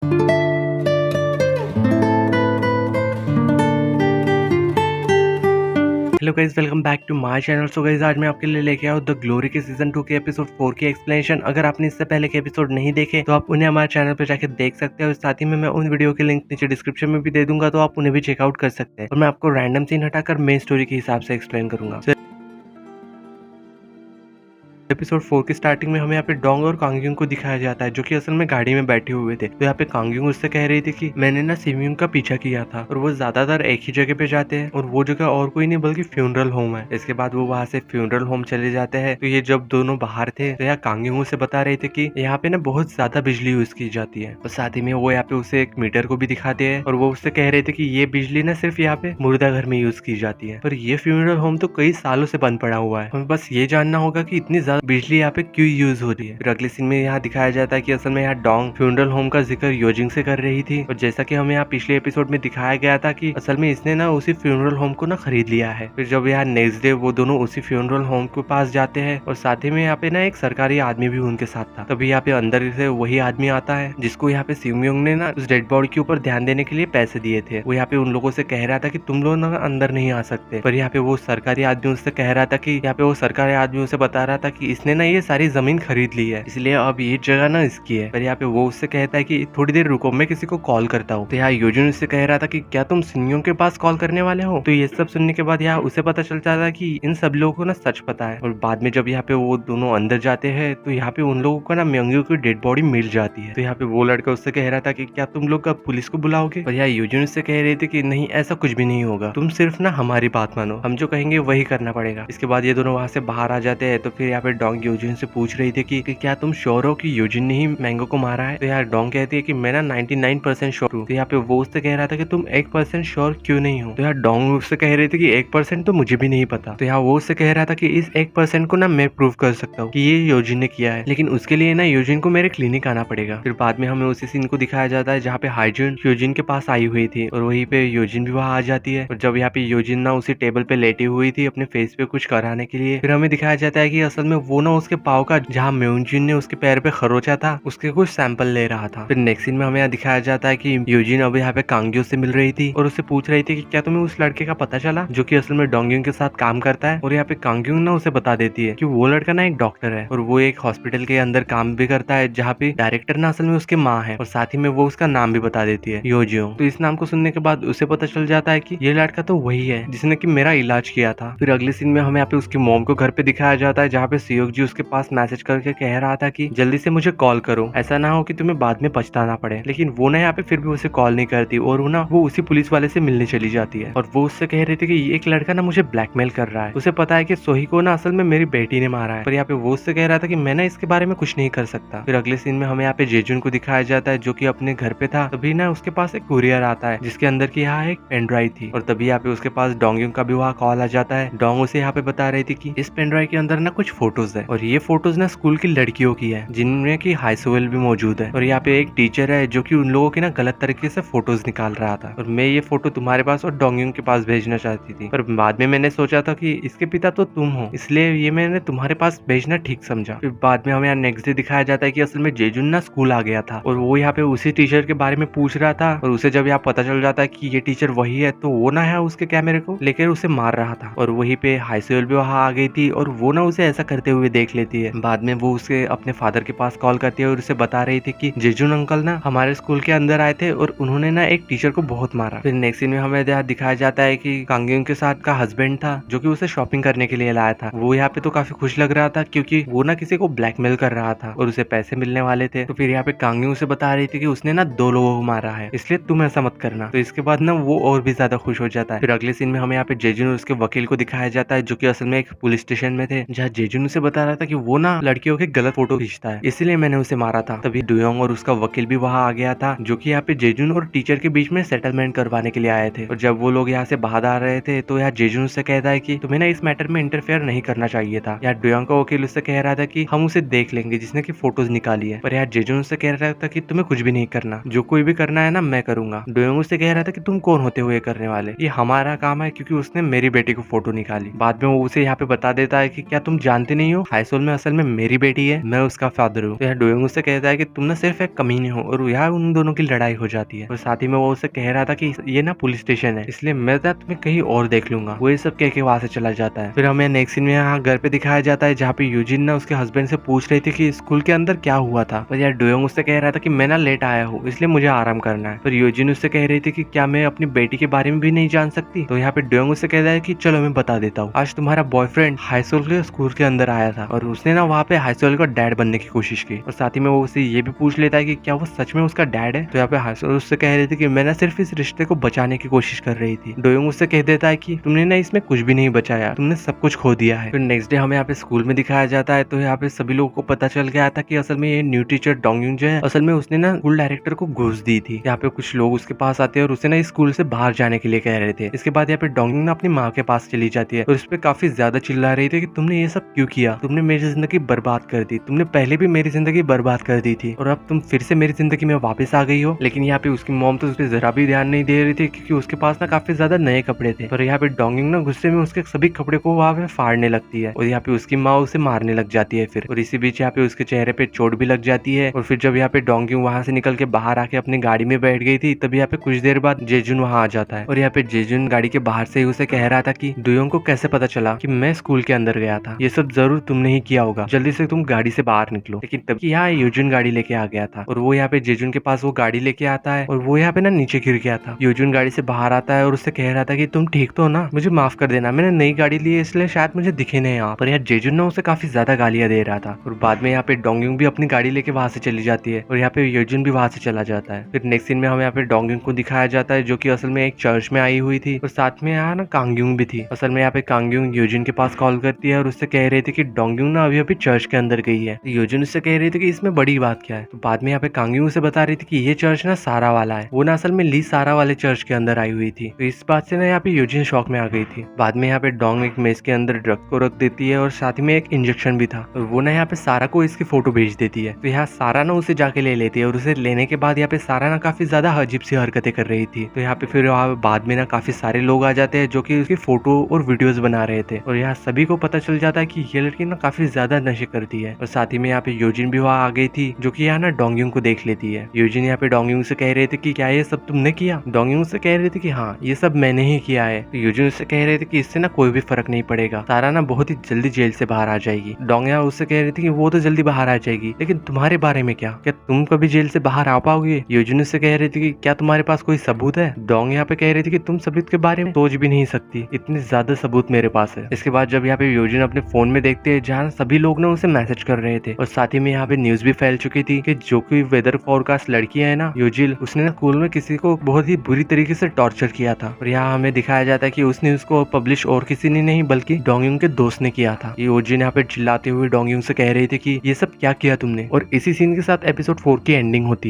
Hello guys, welcome back to my channel. So guys, आज मैं आपके लिए लेके आया हूँ द ग्लोरी के सीजन 2 के एपिसोड 4 की एक्सप्लेनेशन। अगर आपने इससे पहले के एपिसोड नहीं देखे तो आप उन्हें हमारे चैनल पर जाकर देख सकते हैं और साथ ही में मैं उन वीडियो के लिंक नीचे डिस्क्रिप्शन में भी दे दूंगा, तो आप उन्हें भी चेकआउट कर सकते हैं। और मैं आपको रैंडम सीन हटाकर मेन स्टोरी के हिसाब से एक्सप्लेन करूंगा। एपिसोड 4 की स्टार्टिंग में हमें यहाँ पे डोंग और कांगयुंग को दिखाया जाता है, जो कि असल में गाड़ी में बैठे हुए थे। तो यहाँ पे कांगयुंग उससे कह रही थी कि मैंने ना सिमयुंग का पीछा किया था और वो ज्यादातर एक ही जगह पे जाते हैं और वो जगह और कोई नहीं बल्कि फ्यूनरल होम है। इसके बाद वो वहाँ से फ्यूनरल होम चले जाते हैं। तो ये जब दोनों बाहर थे तो यहाँ कांगयुंग उसे बता रहे थे कि यहाँ पे ना बहुत ज्यादा बिजली यूज की जाती है। और साथ ही में वो यहाँ पे उसे एक मीटर को भी दिखाते हैं और वो उससे कह रहे थे कि ये बिजली ना सिर्फ यहाँ पे मुर्दा घर में यूज की जाती है, पर ये फ्यूनरल होम तो कई सालों से बंद पड़ा हुआ है। हमें बस ये जानना होगा कि इतनी ज्यादा बिजली यहाँ पे क्यों यूज हो रही है। फिर अगले सीन में यहाँ दिखाया जाता है कि असल में यहाँ डोंग फ्यूनरल होम का जिक्र योजिंग से कर रही थी। और जैसा कि हमें यहाँ पिछले एपिसोड में दिखाया गया था कि असल में इसने ना उसी फ्यूनरल होम को ना खरीद लिया है। फिर जब यहाँ नेक्स्ट डे वो दोनों उसी फ्यूनरल होम के पास जाते हैं और साथ ही में यहाँ पे ना एक सरकारी आदमी भी उनके साथ था। तभी यहाँ पे अंदर से वही आदमी आता है जिसको यहाँ पे सिमयुंग ने ना उस डेड बॉडी के ऊपर ध्यान देने के लिए पैसे दिए थे। वो यहाँ पे उन लोगों से कह रहा था कि तुम लोग ना अंदर नहीं आ सकते, पर यहाँ पे वो सरकारी आदमी उससे कह रहा था कि यहाँ पे वो सरकारी आदमी उसे बता रहा था कि इसने ना ये सारी जमीन खरीद ली है, इसलिए अब ये जगह ना इसकी है। पर यहाँ पे वो उससे कहता है कि थोड़ी देर रुको, मैं किसी को कॉल करता हूँ। तो यहाँ योजुन उससे कह रहा था कि क्या तुम सिमयुंग के पास कॉल करने वाले हो। तो ये सब सुनने के बाद यहाँ उसे पता चलता था कि इन सब लोगों को ना सच पता है। और बाद में जब यहाँ पे वो दोनों अंदर जाते हैं तो यहाँ पे उन लोगों को ना म्योंग्यू की डेड बॉडी मिल जाती है। तो यहाँ पे वो लड़का उससे कह रहा था कि क्या तुम लोग अब पुलिस को बुलाओगे। और यहाँ योजुन उससे कह रहे थे कि नहीं, ऐसा कुछ भी नहीं होगा, तुम सिर्फ ना हमारी बात मानो, हम जो कहेंगे वही करना पड़ेगा। इसके बाद ये दोनों वहाँ से बाहर आ जाते हैं। तो फिर यहाँ पे डोंग योजुन से पूछ रही थी कि क्या तुम श्योर हो कि योजिन ने ही मैंगो को मारा है। तो यार डोंग कहती है कि मैं ना 99% श्योर हूँ। तो यहाँ पे वो उससे कह रहा था कि तुम 1% श्योर क्यों नहीं हो। तो यार डोंग उससे कह रही थी कि 1% तो मुझे भी नहीं पता। तो यहाँ वो उससे कह रहा था कि इस 1% को ना मैं प्रूव कर सकता हूँ कि ये योजिन ने किया है, लेकिन उसके लिए ना योजिन को मेरे क्लिनिक आना पड़ेगा। फिर बाद में हमें उसी सीन को दिखाया जाता है जहाँ पे हाइजुन योजिन के पास आई हुई थी और वहीं पे योजिन भी वहाँ आ जाती है। और जब यहाँ पे योजिन ना उसी टेबल पे लेटी हुई थी अपने फेस पे कुछ कराने के लिए, फिर हमें दिखाया जाता है कि असल में वो ना उसके पाव का जहाँ म्योंजिन ने उसके पैर पे खरोचा था उसके कुछ सैंपल ले रहा था। फिर नेक्स्ट सीन में हमें यहाँ दिखाया जाता है कि योजिन अब यहाँ पे कांग्यो से मिल रही थी और उससे पूछ रही थी कि क्या तुम्हें उस लड़के का पता चला जो कि असल में डोंगयुंग के साथ काम करता है। और यहाँ पे कांग्युंग ना उसे बता देती है कि वो लड़का ना एक डॉक्टर है और वो एक हॉस्पिटल के अंदर काम भी करता है जहाँ पे डायरेक्टर ना असल में उसके माँ है। और साथ ही में वो उसका नाम भी बता देती है, योजियोंग। तो इस नाम को सुनने के बाद उसे पता चल जाता है कि ये लड़का तो वही है जिसने कि मेरा इलाज किया था। फिर अगले सीन में हमें यहाँ पे उसकी मॉम को घर पे दिखाया जाता है जहाँ पे सियोक जी उसके पास मैसेज करके कह रहा था कि जल्दी से मुझे कॉल करो, ऐसा ना हो कि तुम्हें बाद में पछताना पड़े। लेकिन वो ना यहाँ पे फिर भी उसे कॉल नहीं करती और वो उसी पुलिस वाले से मिलने चली जाती है। और वो उससे कह रही थी कि एक लड़का ना मुझे ब्लैकमेल कर रहा है, उसे पता है कि सोही को ना असल में मेरी बेटी ने मारा है। पर यहाँ पे वो उससे कह रहा था कि मैं ना इसके बारे में कुछ नहीं कर सकता। फिर अगले सीन में हमें यहाँ पे जेजुन को दिखाया जाता है जो कि अपने घर पे था। तभी ना उसके पास एक कुरियर आता है जिसके अंदर की यहाँ एक पेन ड्राइव थी और तभी यहाँ पे उसके पास डोंगयुंग का भी वहाँ कॉल आ जाता है। डोंग उसे यहाँ पे बता रही थी कि इस पेन ड्राइव के अंदर ना कुछ फोटोज है और ये फोटोज ना स्कूल की लड़कियों की है जिनमें की हाई स्कूल भी मौजूद है। और यहाँ पे एक टीचर है जो कि उन लोगों की ना गलत तरीके से फोटोज निकाल रहा था और मैं ये फोटो तुम्हारे पास और डोंगयुंग के पास भेजना चाहती थी, पर बाद में मैंने सोचा था कि इसके पिता तो तुम हो, इसलिए ये मैंने तुम्हारे पास भेजना ठीक समझा। फिर बाद में हमें यहाँ नेक्स्ट डे दिखाया जाता है कि असल में जेजुन ना स्कूल आ गया था और वो यहाँ पे उसी टीचर के बारे में पूछ रहा था और उसे जब यहाँ पता चल जाता है कि ये टीचर वही है तो वो ना है उसके कैमरे को लेकर उसे मार रहा था। और वहीं पे हाईसेल भी वहाँ आ गई थी और वो ना उसे ऐसा करते हुए देख लेती है। बाद में वो उसे अपने फादर के पास कॉल करती है और उसे बता रही थी कि जेजुन अंकल ना हमारे स्कूल के अंदर आए थे और उन्होंने ना एक टीचर को बहुत मारा। फिर नेक्स्ट सीन में हमें दिखाया जाता है कि कांगयुंग के साथ का हस्बैंड था जो कि उसे शॉपिंग करने के लिए लाया था। वो यहाँ पे तो काफी खुश लग रहा था क्योंकि वो ना किसी को ब्लैकमेल कर रहा था और उसे पैसे मिलने वाले थे। तो फिर यहाँ पे कांगयुंग उसे बता रही थी कि उसने ना 2 लोगों को मारा है, इसलिए तुम ऐसा मत करना। तो इसके बाद ना वो और भी ज्यादा खुश हो जाता है। फिर अगले सीन में हमें यहाँ पे जेजुन और उसके वकील को दिखाया जाता है जो कि असल में एक पुलिस स्टेशन में थे जहाँ जेजुन उसे बता रहा था कि वो ना लड़कियों के गलत फोटो खींचता है, इसीलिए मैंने उसे मारा था। तभी डुयोंग और उसका वकील भी वहाँ आ गया था जो कि यहाँ पे जेजुन और टीचर के बीच में सेटलमेंट करवाने के लिए आए थे। और जब वो लोग यहाँ से बाहर आ रहे थे तो यहाँ जेजुन से कहता है कि तुम्हें ना इस मैटर में इंटरफेयर नहीं करना चाहिए था। यहाँ डुयोंग का वकील उससे कह रहा था कि हम उसे देख लेंगे जिसने की फोटोज निकाली है, पर यहाँ जेजुन से कह रहा था कि तुम्हें कुछ भी नहीं करना, जो कोई भी करना है ना मैं करूंगा। डुयोंग उससे कह रहा था कि तुम कौन होते हुए करने वाले, ये हमारा काम है क्योंकि उसने मेरी बेटी को फोटो निकाली। बाद में वो उसे यहाँ पे बता देता है कि क्या तुम जानते नहीं नहीं हो, हाईसोल में असल में मेरी बेटी है, मैं उसका फादर हूँ। तो यहाँ डोयोंग उससे कहता है कि तुम ना सिर्फ एक कमीने हो, और यहाँ उन दोनों की लड़ाई हो जाती है। और साथ ही में वो उसे कह रहा था कि ये ना पुलिस स्टेशन है, इसलिए मैं तुम्हें कहीं और देख लूंगा। वो ये सब कह के वहां से चला जाता है। फिर हमें नेक्स्ट सीन में यहाँ घर पे दिखाया जाता है, जहाँ पे यूजिन ना उसके हस्बैंड से पूछ रही थी कि स्कूल के अंदर क्या हुआ था। पर यार डोयोंग उससे कह रहा था कि मैं ना लेट आया हूँ, इसलिए मुझे आराम करना है। पर यूजिन उससे कह रही थी कि क्या मैं अपनी बेटी के बारे में भी नहीं जान सकती। तो यहाँ पे डोयोंग उससे कहता है कि चलो मैं बता देता हूँ, आज तुम्हारा बॉयफ्रेंड हाईस्कूल के स्कूल के अंदर आया था और उसने ना वहाँ पे हाईस्कूल का डैड बनने की कोशिश की। और साथ ही में वो उसे ये भी पूछ लेता है कि क्या वो सच में उसका डैड है। तो यहाँ पे हाईस्कूल उससे कह रही थी कि मैं ना सिर्फ इस रिश्ते को बचाने की कोशिश कर रही थी। डोयोंग उससे कह देता है कि तुमने ना इसमें कुछ भी नहीं बचाया, तुमने सब कुछ खो दिया है। फिर नेक्स्ट डे हमें यहाँ पे स्कूल में दिखाया जाता है। तो यहाँ पे सभी लोगों को पता चल गया था कि असल में ये न्यू टीचर डोंगयुन जो है, असल में उसने ना स्कूल डायरेक्टर को घूस दी थी। यहाँ पे कुछ लोग उसके पास आते हैं और उसे ना स्कूल से बाहर जाने के लिए कह रहे थे। इसके बाद यहाँ पे डोंगयुन ना अपनी माँ के पास चली जाती है और उस पर काफी ज्यादा चिल्ला रही थी कि तुमने ये सब क्यों किया, तुमने मेरी जिंदगी बर्बाद कर दी, तुमने पहले भी मेरी जिंदगी बर्बाद कर दी थी और अब तुम फिर से मेरी जिंदगी में वापस आ गई हो। लेकिन यहाँ पे उसकी मॉम तो उस पर जरा भी ध्यान नहीं दे रही थी, क्योंकि उसके पास ना काफी ज्यादा नए कपड़े थे। पर यहाँ पे डोंगयुन ना गुस्से में उसके सभी कपड़े को वहाँ पे फाड़ने लगती है और यहाँ पे उसकी माँ उसे मारने लग जाती है फिर। और इसी बीच यहाँ पे उसके चेहरे पे चोट भी लग जाती है। और फिर जब यहाँ पे डोंगयुन वहाँ से निकल के बाहर आके अपनी गाड़ी में बैठ गई थी, तब यहाँ पे कुछ देर बाद जेजुन वहाँ आ जाता है। और यहाँ पे जेजुन गाड़ी के बाहर से ही उसे कह रहा था कि डोयोंग को कैसे पता चला कि मैं स्कूल के अंदर गया था, ये सब जरूर तुमने ही किया होगा, जल्दी से तुम गाड़ी से बाहर निकलो। लेकिन तभी यहाँ यूजुन गाड़ी लेके आ गया था और वो यहाँ पे जेजुन के पास वो गाड़ी लेके आता है और वो यहाँ पे ना नीचे गिर गया था। यूजुन गाड़ी से बाहर आता है और उससे कह रहा था कि तुम ठीक तो हो ना, मुझे माफ कर देना, मैंने नई गाड़ी ली है इसलिए शायद मुझे दिखे नहीं यहाँ पर। यार जेजुन ने उसे काफी ज्यादा गालियां दे रहा था। और बाद में यहाँ पे डोंगयुन भी अपनी गाड़ी लेके वहां से चली जाती है और यहाँ पे यूजुन भी वहां से चला जाता है। फिर नेक्स्ट सीन में हमें यहाँ पे डोंगयुन को दिखाया जाता है, जो की असल में एक चर्च में आई हुई थी और साथ में यहाँ ना कांगयुन भी थी। असल में यहाँ पे कांगयुन यूजुन के पास कॉल करती है और उससे कह रही थी कि डोंगयुन ना अभी अभी चर्च के अंदर गई है। यूजुन उससे कह रही थी कि इसमें बड़ी बात क्या है। तो बाद में यहाँ पे कांगयुन उसे बता रही थी कि ये चर्च ना सारा वाला है, वो ना असल में ली सारा वाले चर्च के अंदर आई हुई थी। तो इस बात से ना यहाँ पे यूजिन शॉक में आ गई थी। बाद में यहाँ पे डोंग एक मेज के अंदर ड्रग को रख देती है और साथ में एक इंजेक्शन भी था और वो ना यहाँ पे सारा को इसकी फोटो भेज देती है। तो यहाँ सारा ना उसे जाके ले लेती है और उसे लेने के बाद यहाँ पे सारा ना काफी ज्यादा अजीब सी हरकतें कर रही थी। तो यहाँ पे फिर बाद में ना काफी सारे लोग आ जाते हैं जो कि उसकी फोटो और वीडियोस बना रहे थे और यहाँ सभी को पता चल जाता है कि ये लड़की ना काफी ज्यादा नशे करती है। और साथ ही में यहाँ पे यूजिन भी वहाँ आ गई थी, जो कि यहाँ ना डोंगयुन को देख लेती है। यूजिन यहाँ पे डोंगयुन से कह रहे थे कि क्या ये सब तुमने किया। डोंगयुन से कह रहे थे कि हाँ ये सब मैंने ही किया है। तो यूजिन उससे कह रहे थे कि इससे ना कोई भी फर्क नहीं पड़ेगा, सारा ना बहुत ही जल्दी जेल से बाहर आ जाएगी। डोंगया उससे कह रही थी कि वो तो जल्दी बाहर आ जाएगी, लेकिन तुम्हारे बारे में क्या तुम कभी जेल से बाहर आ पाओगे। यूजिन उससे कह रही थी कि क्या तुम्हारे पास कोई सबूत है। डोंग यहाँ पे कह रही थी कि तुम सबूत के बारे में सोच भी नहीं सकती, इतने ज्यादा सबूत मेरे पास है। इसके बाद जब यहाँ पे यूजिन अपने फोन में देखते हैं, जहाँ सभी लोग ना उसे मैसेज कर रहे थे और साथ ही में यहाँ पे न्यूज भी फैल चुकी थी कि जो कि वेदर फोरकास्ट लड़की है ना यूजिल, उसने ना स्कूल में किसी को बहुत ही बुरी तरीके से टॉर्चर किया था। और यहाँ हमें दिखाया जाता है कि उस न्यूज को पब्लिश और किसी ने नहीं बल्कि डोंगयुन के दोस्त ने किया था। यूजिन यहाँ पे चिल्लाते हुए डोंगयुन से कह रही थी कि ये सब क्या किया तुमने। और इसी सीन के साथ एपिसोड 4 की एंडिंग होती है।